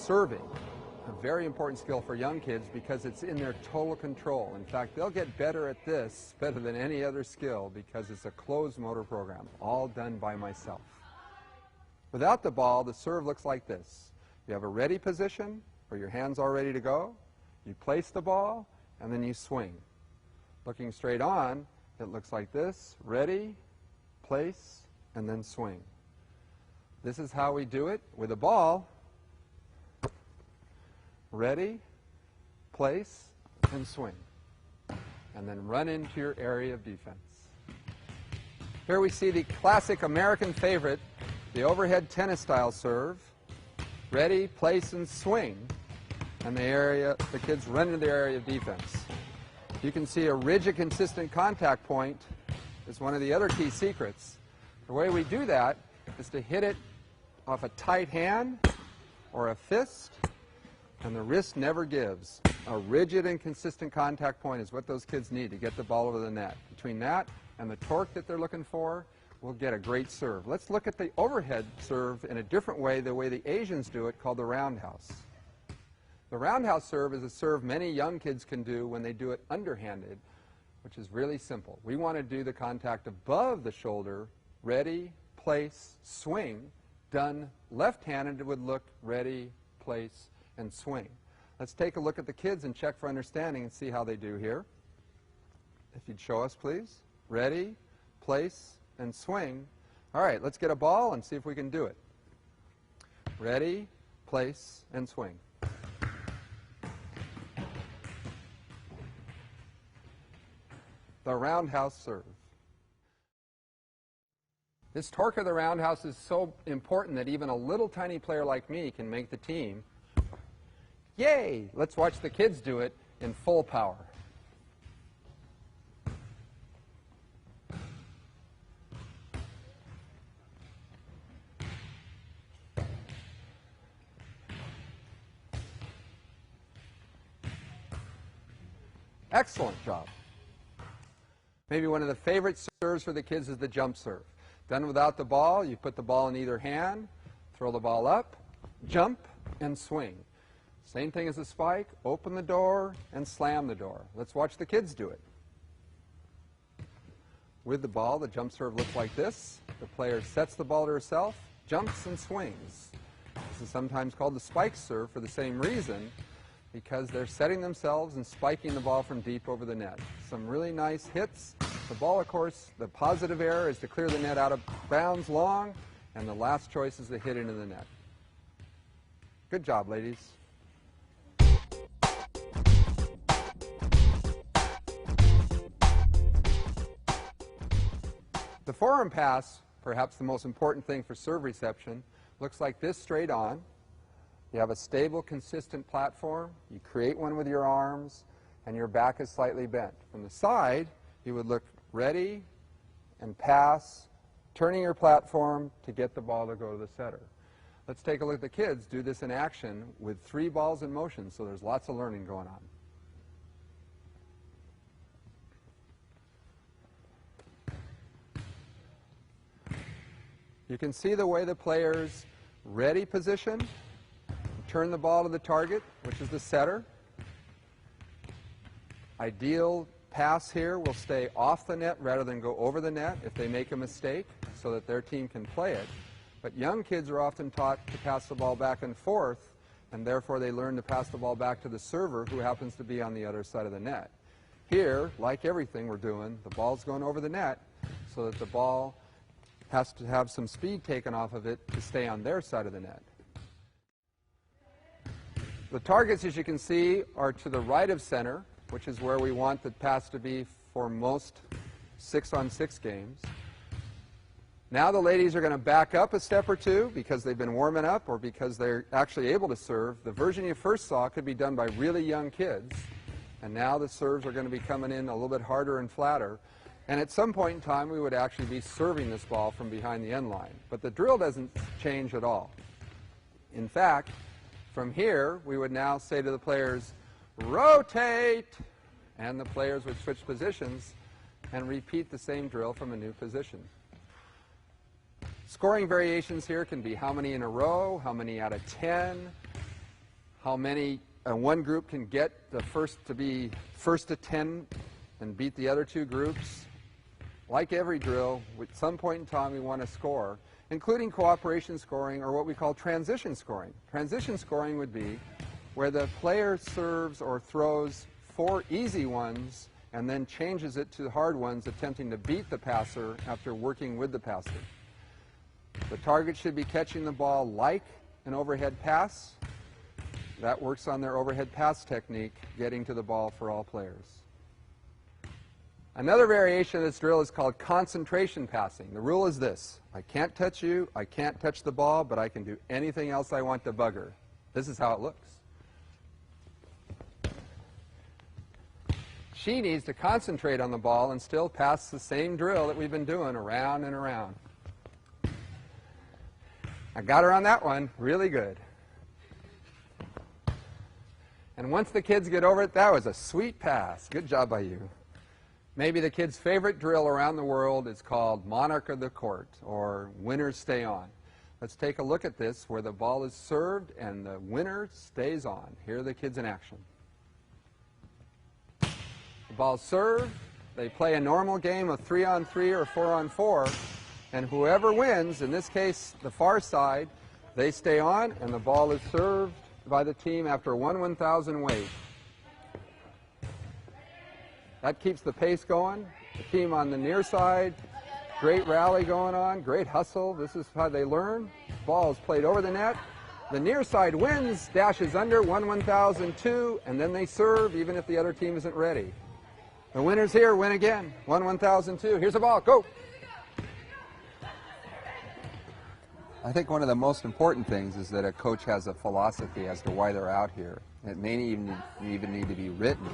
serving. A very important skill for young kids because it's in their total control. In fact, they'll get better at this, better than any other skill, because it's a closed motor program, all done by myself. Without the ball, the serve looks like this. You have a ready position where your hand's all ready to go. You place the ball, and then you swing. Looking straight on, it looks like this. Ready, place, and then swing. This is how we do it with a ball. Ready, place, and swing. And then run into your area of defense. Here we see the classic American favorite, the overhead tennis-style serve. Ready, place, and swing. And the kids run into their area of defense. You can see a rigid, consistent contact point is one of the other key secrets. The way we do that is to hit it off a tight hand or a fist, and the wrist never gives. A rigid and consistent contact point is what those kids need to get the ball over the net. Between that and the torque that they're looking for, we'll get a great serve. Let's look at the overhead serve in a different way, the way the Asians do it, called the roundhouse. The roundhouse serve is a serve many young kids can do when they do it underhanded, which is really simple. We want to do the contact above the shoulder, ready, place, swing. Done left-handed, it would look ready, place, and swing. Let's take a look at the kids and check for understanding and see how they do here. If you'd show us, please. Ready, place, and swing. All right, let's get a ball and see if we can do it. Ready, place, and swing. The roundhouse serve. This torque of the roundhouse is so important that even a little tiny player like me can make the team. Yay! Let's watch the kids do it in full power. Excellent job. Maybe one of the favorite serves for the kids is the jump serve. Done without the ball, you put the ball in either hand, throw the ball up, jump, and swing. Same thing as a spike, open the door and slam the door. Let's watch the kids do it. With the ball, the jump serve looks like this. The player sets the ball to herself, jumps and swings. This is sometimes called the spike serve for the same reason, because they're setting themselves and spiking the ball from deep over the net. Some really nice hits. The ball, of course, the positive error is to clear the net out of bounds long, and the last choice is to hit into the net. Good job, ladies. The forearm pass, perhaps the most important thing for serve reception, looks like this straight on. You have a stable, consistent platform. You create one with your arms, and your back is slightly bent. From the side, you would look ready and pass, turning your platform to get the ball to go to the setter. Let's take a look at the kids do this in action with 3 balls in motion, so there's lots of learning going on. You can see the way the players ready position, turn the ball to the target, which is the setter. Ideal pass here will stay off the net rather than go over the net if they make a mistake so that their team can play it. But young kids are often taught to pass the ball back and forth, and therefore they learn to pass the ball back to the server who happens to be on the other side of the net. Here, like everything we're doing, the ball's going over the net so that the ball has to have some speed taken off of it to stay on their side of the net. The targets, as you can see, are to the right of center, which is where we want the pass to be for most 6-on-6 games. Now the ladies are going to back up a step or two because they've been warming up or because they're actually able to serve. The version you first saw could be done by really young kids, and now the serves are going to be coming in a little bit harder and flatter. And at some point in time, we would actually be serving this ball from behind the end line. But the drill doesn't change at all. In fact, from here, we would now say to the players, rotate, and the players would switch positions and repeat the same drill from a new position. Scoring variations here can be how many in a row, how many out of 10. how many one group can get the first to be first to 10 and beat the other two groups. Like every drill, at some point in time we want to score, including cooperation scoring or what we call transition scoring. Transition scoring would be where the player serves or throws 4 easy ones and then changes it to hard ones, attempting to beat the passer after working with the passer. The target should be catching the ball like an overhead pass. That works on their overhead pass technique, getting to the ball for all players. Another variation of this drill is called concentration passing. The rule is this: I can't touch you, I can't touch the ball, but I can do anything else I want to bugger. This is how it looks. She needs to concentrate on the ball and still pass the same drill that we've been doing around and around. I got her on that one really good. And once the kids get over it, that was a sweet pass. Good job by you. Maybe the kid's favorite drill around the world is called Monarch of the Court, or Winners Stay On. Let's take a look at this, where the ball is served and the winner stays on. Here are the kids in action. The ball's served. They play a normal game of 3-on-3 or 4-on-4, and whoever wins, in this case the far side, they stay on, and the ball is served by the team after 1/1000 wait. That keeps the pace going. The team on the near side, great rally going on, great hustle. This is how they learn. Ball is played over the net. The near side wins, dashes under, 1/1002, and then they serve even if the other team isn't ready. The winners here win again, 1/1002. Here's the ball, go! I think one of the most important things is that a coach has a philosophy as to why they're out here. It may even need to be written.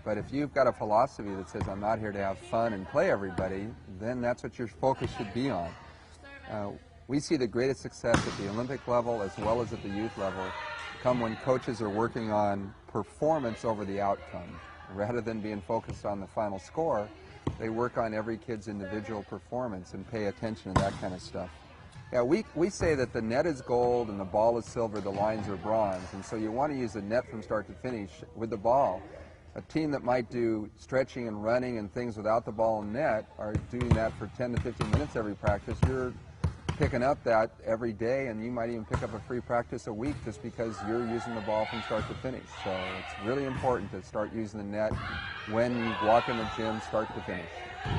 But if you've got a philosophy that says, I'm not here to have fun and play everybody, then that's what your focus should be on. We see the greatest success at the Olympic level as well as at the youth level come when coaches are working on performance over the outcome. Rather than being focused on the final score, they work on every kid's individual performance and pay attention to that kind of stuff. Yeah, we say that the net is gold and the ball is silver, the lines are bronze, and so you want to use the net from start to finish with the ball. A team that might do stretching and running and things without the ball and net are doing that for 10 to 15 minutes every practice. You're picking up that every day, and you might even pick up a free practice a week just because you're using the ball from start to finish. So it's really important to start using the net when you walk in the gym, start to finish.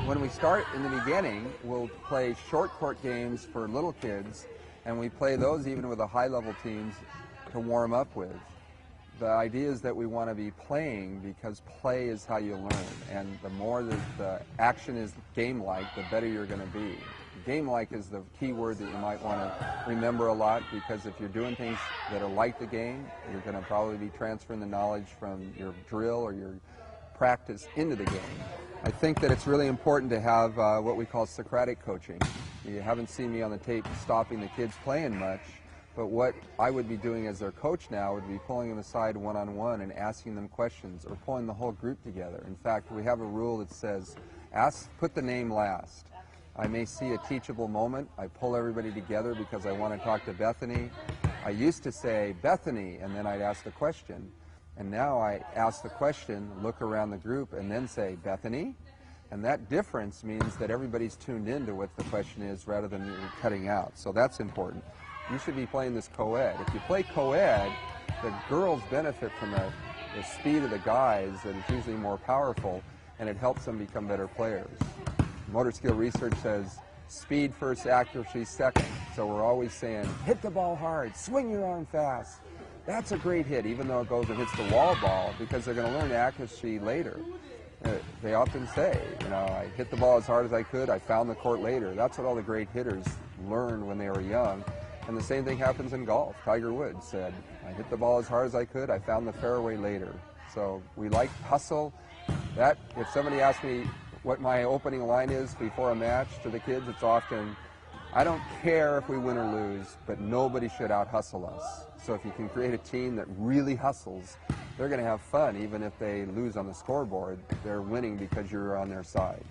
When we start in the beginning, we'll play short court games for little kids, and we play those even with the high-level teams to warm up with. The idea is that we want to be playing because play is how you learn, and the more that the action is game-like, the better you're going to be. Game-like is the key word that you might want to remember a lot, because if you're doing things that are like the game, you're going to probably be transferring the knowledge from your drill or your practice into the game. I think that it's really important to have what we call Socratic coaching. You haven't seen me on the tape stopping the kids playing much, but what I would be doing as their coach now would be pulling them aside one-on-one and asking them questions, or pulling the whole group together. In fact, we have a rule that says, put the name last. I may see a teachable moment. I pull everybody together because I want to talk to Bethany. I used to say, Bethany, and then I'd ask the question. And now I ask the question, look around the group, and then say, Bethany? And that difference means that everybody's tuned into what the question is rather than cutting out. So that's important. You should be playing this co-ed. If you play co-ed, the girls benefit from the speed of the guys that is usually more powerful, and it helps them become better players. Motor skill research says speed first, accuracy second. So we're always saying, hit the ball hard, swing your arm fast. That's a great hit, even though it goes and hits the wall ball, because they're going to learn accuracy later. They often say, I hit the ball as hard as I could, I found the court later. That's what all the great hitters learned when they were young. And the same thing happens in golf. Tiger Woods said, I hit the ball as hard as I could, I found the fairway later. So we like hustle. That, if somebody asks me what my opening line is before a match to the kids, it's often, I don't care if we win or lose, but nobody should out-hustle us. So if you can create a team that really hustles, they're going to have fun even if they lose on the scoreboard. They're winning because you're on their side.